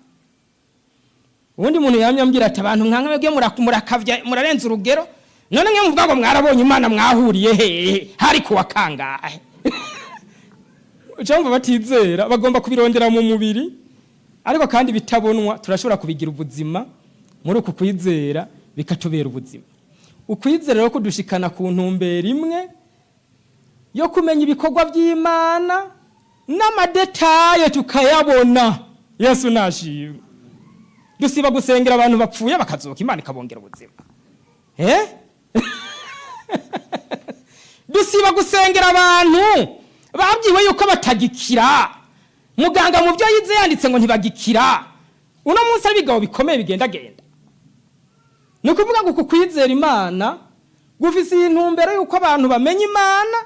ubundi muntu yamyambira ati abantu nkange murakavya murarenza urugero none nge muvuga ngo mwarabonye Imana mwahuriye hehe hari kuwa kangahe cyangwa batizera bagomba kubirondera mu mubiri ariko kandi bitabonwa turashobora kubigira ubuzima muri uku kwizera bikatubera ubuzima ukwizera rero kudushikana ku ntumbero imwe yo kumenya ibikorwa by'Imana n'amadetaye tukayabona Yesu nashimwe dusiba gusengera abantu bapfuye bakazoka Imana ikabongera ubuzima dusiba gusengera abantu babyiwe yuko batagikira muganga mu byo yize yanditse ngo ntibagikira uno munsi abigabo bikomeye bigenda no kuvuga ngo kukwizera Imana gufise intumbero yuko abantu bamenye Imana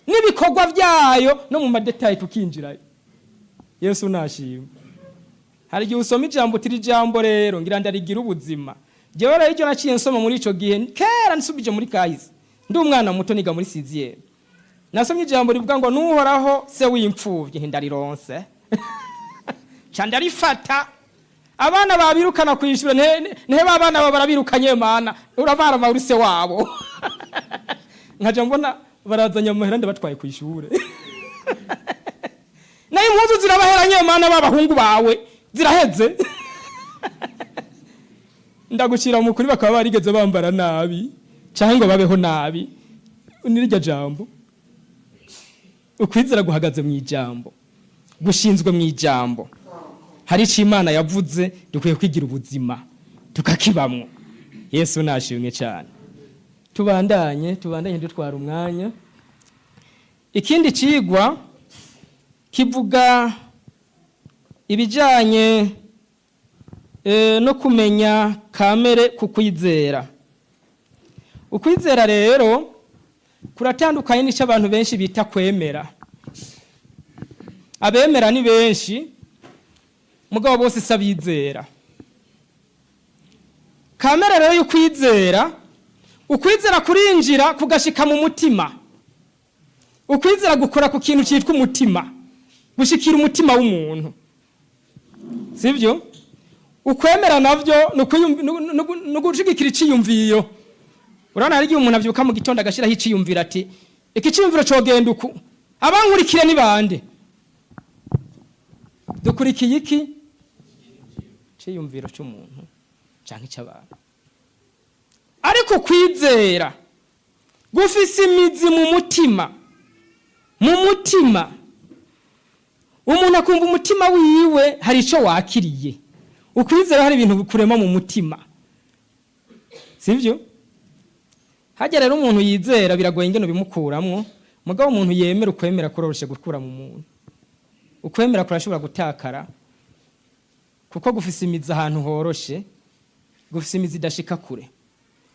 n'ibikorwa byayo no mu madetaye tukinjirayo Yesu nashimwe hari gihe usoma ijambo tiri jambo rero ngira ndarigira ubuzima jewe rero icyo naciye nsoma muri ico gihe kera nsubije muri kahise ndi umwana muto niga muri 6e nasomye ijambo rivuga ngo nuhoraho se w'impfuvye ndarironse candarifata abana babirukana kwishura nehe babana barabirukanye Mana urabara mawurise wabo nkaje mbona barazanya amahera batwaye kwishure nayo impuzu zirabaheranye Mana babahungu bawe ziraheze ndagucira mu kuri bakaba barigeze bambara nabi cyangwa babeho nabi unirya jambo ukwizera guhagaze mu ijambo gushinzwe mu ijambo hari ico Imana yavuze dukwiye kwigira ubuzima tukakibamwo Yesu nashimwe cyane tubandanye dutwara umwanya ikindi cigwa kivuga ibijanye no kumenya kamere kukwizera ukwizera rero kuratandukanye n'icyo abantu benshi bita kwemera abemera ni benshi mugabo bose sabizera kamere rero y'ukwizera ukwizera kurinjira kugashika mu mutima ukwizera gukora ku kintu cyitwa umutima gushikira umutima w'umuntu sivyo ukwemera navyo no gushigikira iciyumviyo urana hari igihe umuntu avyuka mu gitondo agashiraho iciyumvira ati iki ciyumviro cogenda uku abankurikire ni bande dukurikiye iki ciyumviro cy'umuntu canke cy'abantu ariko kwizera gufise imizi mu mutima umuntu akumva umutima wiwe hari ico wakiriye ukwizera hari ibintu bikurema mu mutima sivyo hajya rero umuntu yizera biragoye ingene bimukuramwo mugabo umuntu yemera ukwemera kuroroshe gukura mu muntu ukwemera kurashobora gutakara kuko gufise imizi ahantu horoshe gufise imizi idashika kure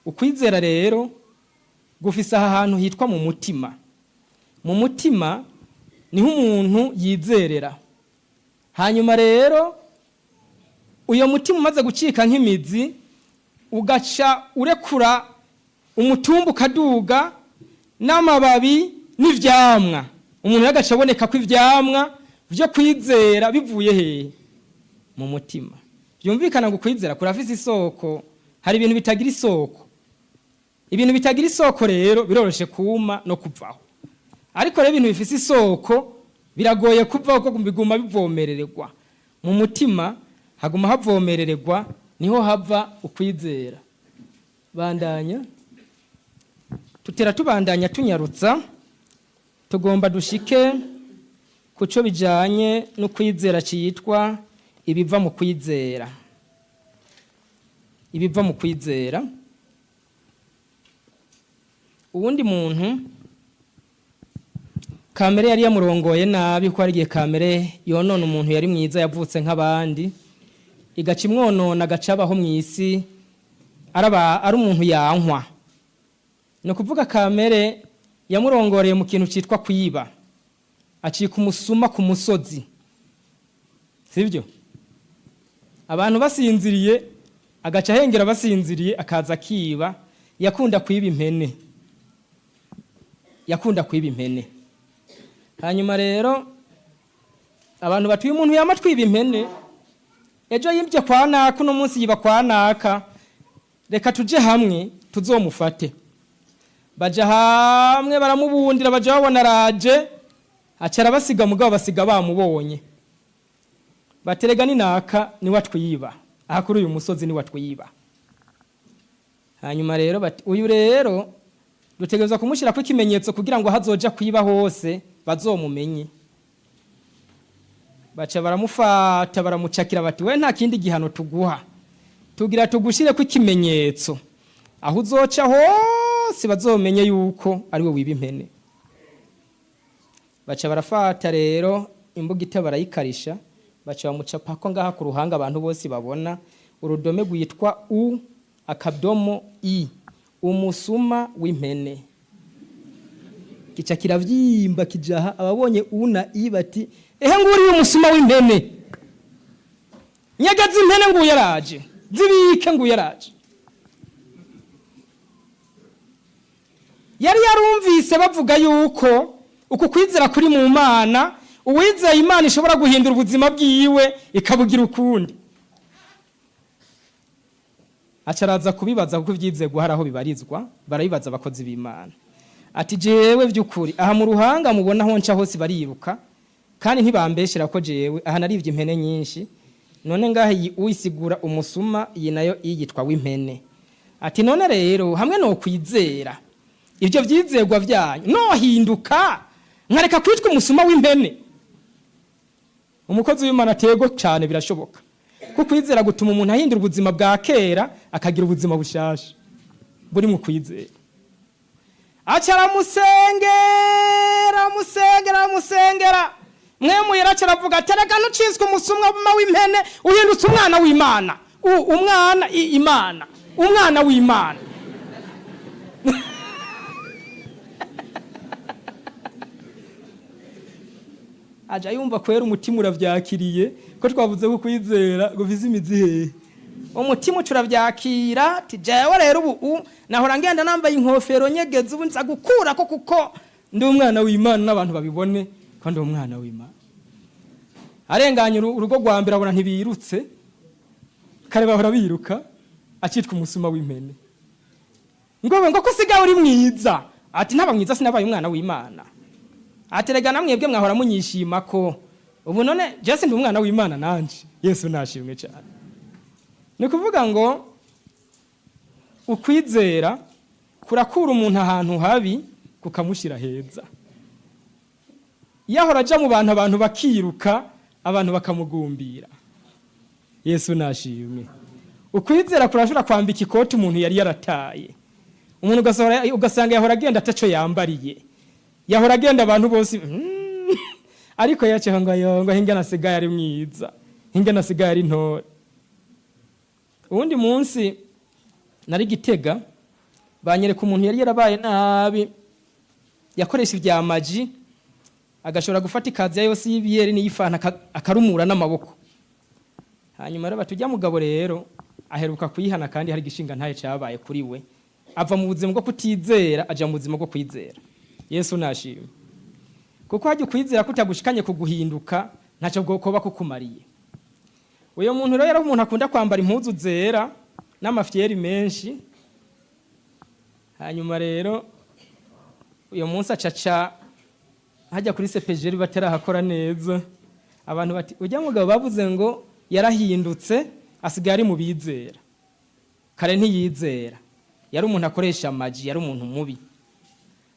ukwizera rero gufise ahantu hitwa mu mutima niho umuntu yizerera hanyuma rero uyo mutima umaze gucika nk'imizi ugaca urekura umutumbu ukaduga n'amababi n'ivyamwa umuntu yagaca aboneka ko ivyamwa vyo kwizera bivuye hehe mu mutima byumvikana ngo kwizera kurafise isoko hari ibintu bitagira isoko rero biroroshe kuma no kuvaho ariko rero ibintu bifise isoko biragoye kuvaho ko biguma bivomerererwa mu mutima haguma havomerererwa niho hava ukwizera bandanya tubandanya tunyarutsa tugomba dushike kuco bijanye no kwizera ciyitwa ibiva mu kwizera uwundi muntu kamere yari yamurongoye nabi ko ari igihe kamere yonona umuntu yari mwiza yavutse nk'abandi igaca imwonona agacabaho mu isi ari umuntu yankwa ni ukuvuga kamere yamurongoreye mu kintu cyitwa kwiba acika umusuma ku musozi sibyo abantu basinziriye agaca ahengera basinziriye akaza akiba yakunda kwiba impene hanyuma rero abantu batuye umuntu yama twiba impene ejo yibye kwa naka uno munsi yiba kwa naka reka tuje hamwe tuzomufate baja hamwe baramubundira baja babona araje acara basiga mugabo basiga bamubonye baterega ni naka ni watwiba aha kuri uyu musozi ni watwiba hanyuma rero uyu rero dutegerezwa kumushyira ko ikimenyetso kugira ngo hazoja kwiba hose bazomumenye baca baramufata baramucakira bati we nta kindi gihano tuguha tugira tugushire ko ikimenyetso aho uzoca hose bazomenye yuko ari we wiba impene baca barafata rero imbugita barayikarisha baca bamucapa ko ngaha ku ruhanga abantu bose babona urudome rwitwa u akadomo i umusuma w'impene kica kiravyimba kijaha ababonye una i bati ehe nguri umusuma w'impene nyagaza impene ngo yaraje zibike ngo yaraje yari yarumvise bavuga yuko uku kwizera kuri mu Mana uwizeye Imana ishobora guhindura ubuzima bwiwe ikabugira ukundi acaraza kubibaza kuko ivyizego hari aho bibarizwa barabibaza abakozi b'Imana ati jewe vy'ukuri aha mu ruhanga mubona aho nca hose bariruka kandi ntibambeshera ko jewe aha narivye impene nyinshi none ngahe uyisigura umusuma iyi nayo yitwa w'impene ati none rero hamwe no kwizera ivyo vyizegwa vyanyu no hinduka nkareka kwitwa umusuma w'impene umukozi w'Imana atego cyane birashoboka ko kwizera gutuma umuntu ahindura ubuzima bwa kera akagira ubuzima bushasha buri mu kwizera acara musengera mwe muyera caravuga tereka nucizwe umusumwa w'impene uhindutse umwana w'Imana umwana w'Imana aja yumva kwera umutima uravyakiriye ko twavuze ko kwizera guviza imizi hehe umutima uravyakira ati jewe rero ubu nahora ngenda nambaye inkofero nyegeze ubu nza gukura ko kuko ndi umwana w'Imana n'abantu babibone ko ndi umwana w'Imana arenganye urugo rwa mbere abona ntibirutse kare bahora biruka acitwa umusuma w'impene ngo ko sigaye uri mwiza ati ntaba mwiza sinabaye umwana w'Imana aterega namwebwe mwahora munyishima ko ubu none Jesse ndi umwana w'Imana nanje Yesu nashimwe cyane ni kuvuga ngo ukwizera kurakura umuntu ahantu habi kukamushira heza yahora aja mu abantu bakiruka abantu bakamugumbira Yesu nashimwe ukwizera kurashobora kwambika ikoti umuntu yari yarataye umuntu ugasanga yahora agenda ataco yambariye yahora agenda abantu bose ariko yaceho ngo hinga nasigaye ari mwiza hinga nasigaye ari ntore ubundi munsi nari Gitega banyereka umuntu yari yarabaye nabi yakoresha ibya maji agashobora gufata ikazi yose y'ibiyeri n'iyifana akarumura n'amaboko hanyuma rero batujya mugabo rero aheruka kuyihana kandi hari gishinga ntaye cyabaye kuri we ava mu buzima bwo kutizera aja mu buzima bwo kwizera Yesu nashimwe kuko haje kwizera kutagushikanye kuguhinduka ntacyo bwokoba kukumariye uyo muntu rero umuntu akunda kwambara impuzu zera n'amafyeri menshi hanyuma rero uyo munsi acaca hajya kuri CPG batarahakora neza abantu bati ujya mugabo bavuze ngo yarahindutse asigaye ari mu bizera kare ntiyizera yari umuntu akoresha amaji yari umuntu mubi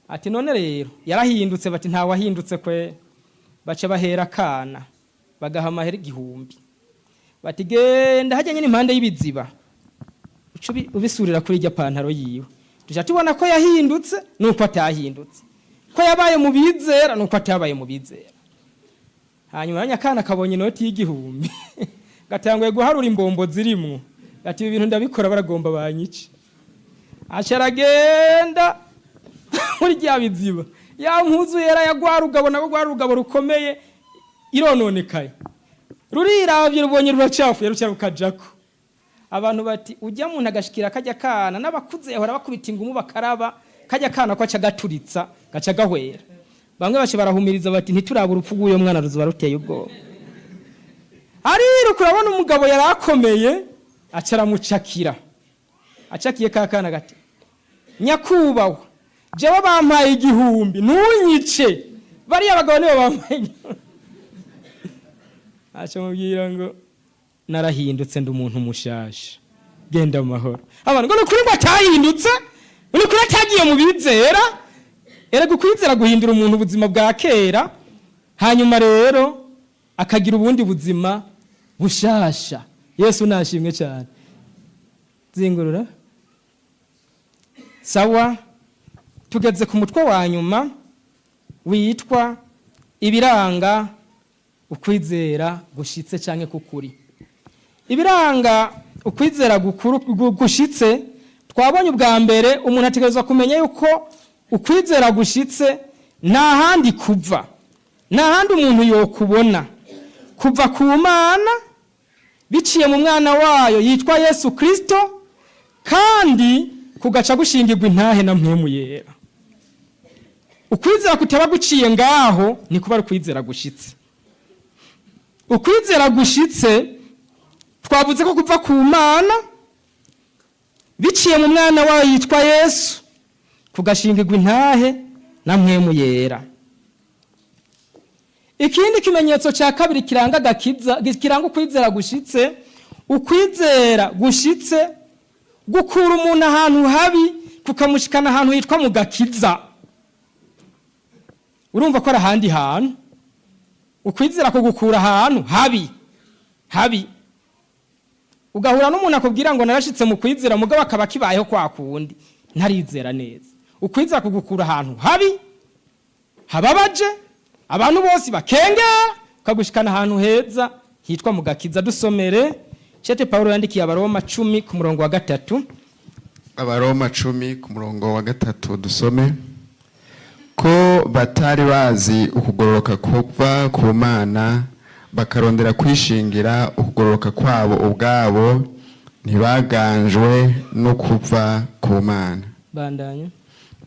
ati none rero yarahindutse bati nta wahindutse kwe bace bahera kana bagaha amahera 1000 bati genda hajya nyine impande y'ibiziba ubisurira kuri irya pantaro yiwe tuja tubona ko yahindutse nuko atahindutse, ko yabaye mu bizera nuko atabaye mu bizera. Hanyuma nyakana kabonye inoti y'igihumbi gatanguye guharura imbombo zirimwo, ati ibintu ndabikora baragomba banyice. Acaragenda muri rya biziba, ya mpuzu yera yagwarugabo nabo gwarugabo rukomeye irononekaye, ruriravye rubonye ruracafuye rucarukajako. Abantu bati ujya muntu agashikira kajya kana n'abakuze yahora bakubita ingumu bakaraba kajya kana ko aca gaturitsa gaca gahwera. Bamwe bace barahumiriza bati ntituraba urupfu rw'uyo mwana ruzuba ruteye ubwoba. Ari kurabona umugabo yarakomeye acaramucakira, acakiye kakana gati nyakubaho jewe bampaye igihumbi ntunyice, bari abagabo nibo bampaye. Aca mubwira ngo narahindutse ndi umuntu mushasha, genda mu mahoro. Abantu ngo nukuri ngo atahindutse, nukuri atagiye mu bizera. Era gukwizera guhindura umuntu ubuzima bwa kera, hanyuma rero akagira ubundi buzima bushasha. Yesu nashimwe cyane. Zingurura. Sawa, tugeze ku mutwe wa nyuma witwa ibiranga ukwizera gushitse canke kukuri. Ibiranga ukwizera gushitse, twabonye ubwa mbere umuntu ategerezwa kumenya yuko ukwizera gushitse nta handi kuva, nta handi umuntu yokubona, kuva ku Mana biciye mu mwana wayo yitwa Yesu Kristo, kandi kugaca gushingirwa intahe na mpemu yera. Ukwizera kutaba guciye ngaho ni kuba ukwizera gushitse. Ukwizera gushitse twavuze ko kuva ku Mana biciye mu mwana wayo yitwa Yesu, kugashingirwa intahe na mpemu yera. Ikindi kimenyetso cya kabiri kiranga gakiza, kiranga ukwizera gushitse, ukwizera gushitse gukura umuntu ahantu habi kukamushikana ahantu hitwa mu gakiza. Urumva ko ari ahandi hantu. Ukwizera ko gukura ahantu habi. Ugahura n'umuntu akubwira ngo narashitse mu kwizera mugabo akaba kibayeho kwa kundi ntarizera neza. Ukwizera kugukura ahantu hababaje, abantu bose bakengera, kagushikana ahantu heza hitwa mu gakiza. Dusomere Chete Paulo yandikiye Abaroma 10 ku murongo wa 3. Abaroma 10 ku murongo wa 3 dusome ko batari bazi ukugororoka kuva ku Mana, bakarondera kwishingira ukugororoka kwabo ubwabo, ntibaganjwe no kuva ku Mana. Bandanya.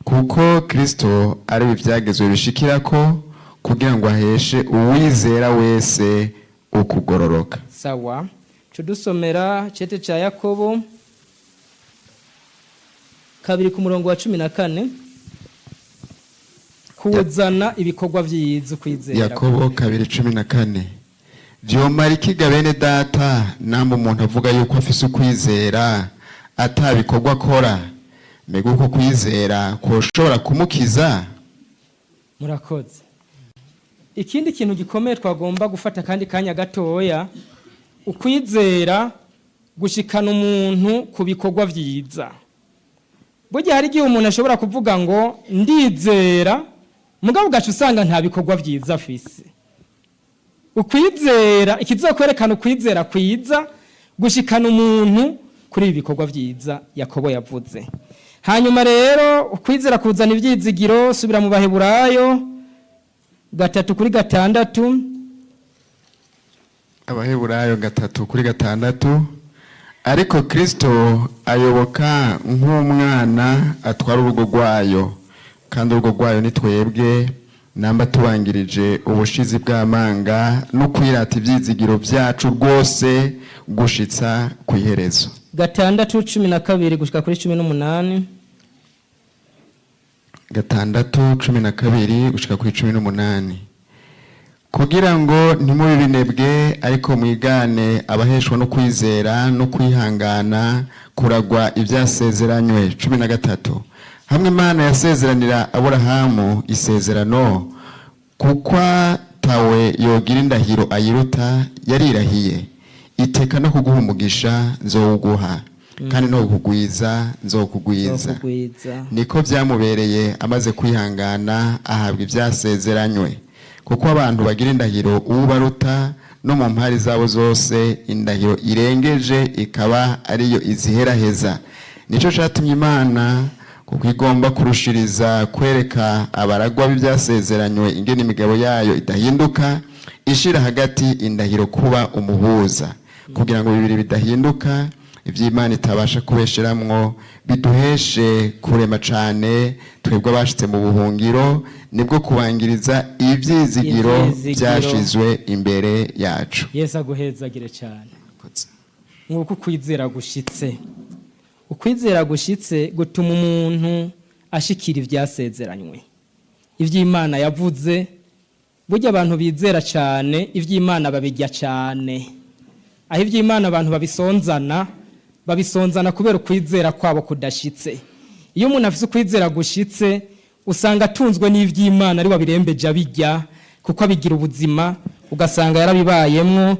Kuko Kristo ari ivyagezwe bishikirako kugira ngo aheshe uwizera wese ukugororoka. Sawa. Dusomera Chete cha Yakobo 2 ku murongo wa 14, kuzana ibikorwa vyiza kwizera. Yakobo 2:14. Vyomara ikiga bene data namwe umuntu avuga yuko afise ukwizera atabikorwa akora, mbega uko kwizera koshobora kumukiza? Murakoze. Ikindi kintu gikomeye twagomba gufata kandi kanya gatoya, ukwizera gushikana umuntu ku bikorwa vyiza. Burya hari igihe umuntu ashobora kuvuga ngo ndizera mugabo ugaca usanga nta bikorwa vyiza afise. Ukwizera ikizokwerekana ukwizera kwiza gushikana umuntu kuri ibi bikorwa vyiza Yakobo yavuze. Hanyuma rero ukwizera kuzana ivyizigiro, subira mu Baheburayo 3:6. Abaheburayo 3:6. Ariko Kristo ayoboka nk'umwana atwara urugo rwayo, kandi urugo rwayo ni twebwe, namba tubangirije ubushizi bw'amanga no kwirata ivyizigiro vyacu rwose gushitsa ku iherezo. 6:12 gushika kuri 18. 6:12 gushika kuri 18. Kugira ngo ntimubi binebwe ariko mwigane abaheshwa no kwizera no kwihangana kuragwa ivyasezeranywe. 13. Hamwe Imana yasezeranira Aburahamu isezerano, kuko tawe yogira indahiro ayiruta, yarirahiye iteka no kuguha umugisha nzowuguha. kandi no kugwiza nzokugwiza. Niko byamubereye amaze kwihangana ahabwa ibyasezeranywe, kuko abantu bagira indahiro ubaruta no mu mpari zabo zose indahiro irengeje ikaba ariyo iziheraheza. Nico catumye Imana kuko igomba kurushiriza kwereka abaragwa b'ibyasezeranywe ingene imigabo yayo idahinduka, ishira hagati indahiro kuba umuhuza, kugira ngo bibiri bidahinduka ivy'Imana itabasha kubesheramwo biduheshe kurema cane twebwe abashitse mu buhungiro, nibwo kubangiriza ivyizigiro byashizwe imbere yacu. Yesu aguhezagire cyane. Nk'uko ukwizera gushitse, ukwizera gushitse gutuma umuntu ashikira ivyasezeranywe, ivy'Imana yavuze. Burya abantu bizera cyane ivy'Imana babijya cyane, aho ivy'Imana abantu babisonzana kubera ukwizera kwabo kudashitse. Iyo umuntu afise ukwizera gushitse usanga atunzwe n'ivy'Imana ari wabirembeje abijya, kuko abigira ubuzima ugasanga yarabibayemwo.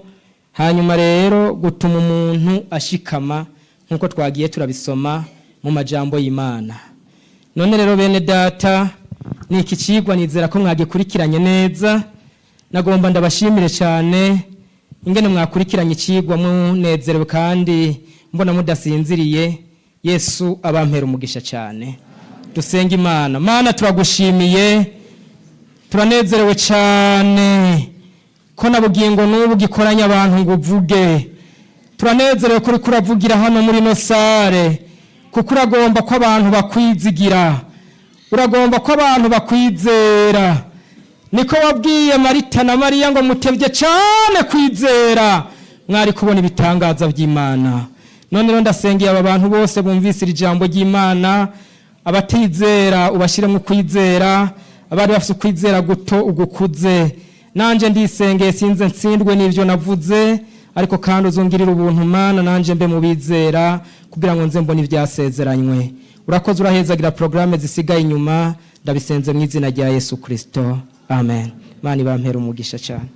Hanyuma rero gutuma umuntu ashikama nkuko twagiye turabisoma mu majambo y'Imana. None rero bene data, niki cigwa nizera ko mwagikurikiranye neza. Nagomba ndabashimire cyane ingene mwakurikiranye cigwa munezerewe kandi mbona mudasinziriye. Yesu abampera umugisha cyane. Dusenga Imana. Mana turagushimiye, turanezerewe cyane ko nabugingo n'ubu gikoranya abantu ngo uvuge. Turanezerewe kuri kuravugira hano muri no sare, kuko uragomba ko abantu bakwizigira, uragomba ko abantu bakwizera. Niko wabwiye Marita na Mariya ngo mutevye cyane kwizera mwari kubona ibitangaza by'Imana. None rero ndasengeye aba bantu bose bumvise ijambo ry'Imana, abatizera ubashire mu kwizera, abari bafite kwizera guto ugukuze. Nanje ndisengeye sinze ntsindwe n'ivyo navuze, ariko kandi uzongirira ubuntu Mana nanje mbe mu bizera kugira ngo nze mbone ivyasezeranywe. Urakoze urahezagira programme zisigaye inyuma, ndabisenze mu izina rya Yesu Kristo. Amen. Mani bampera umugisha cyane.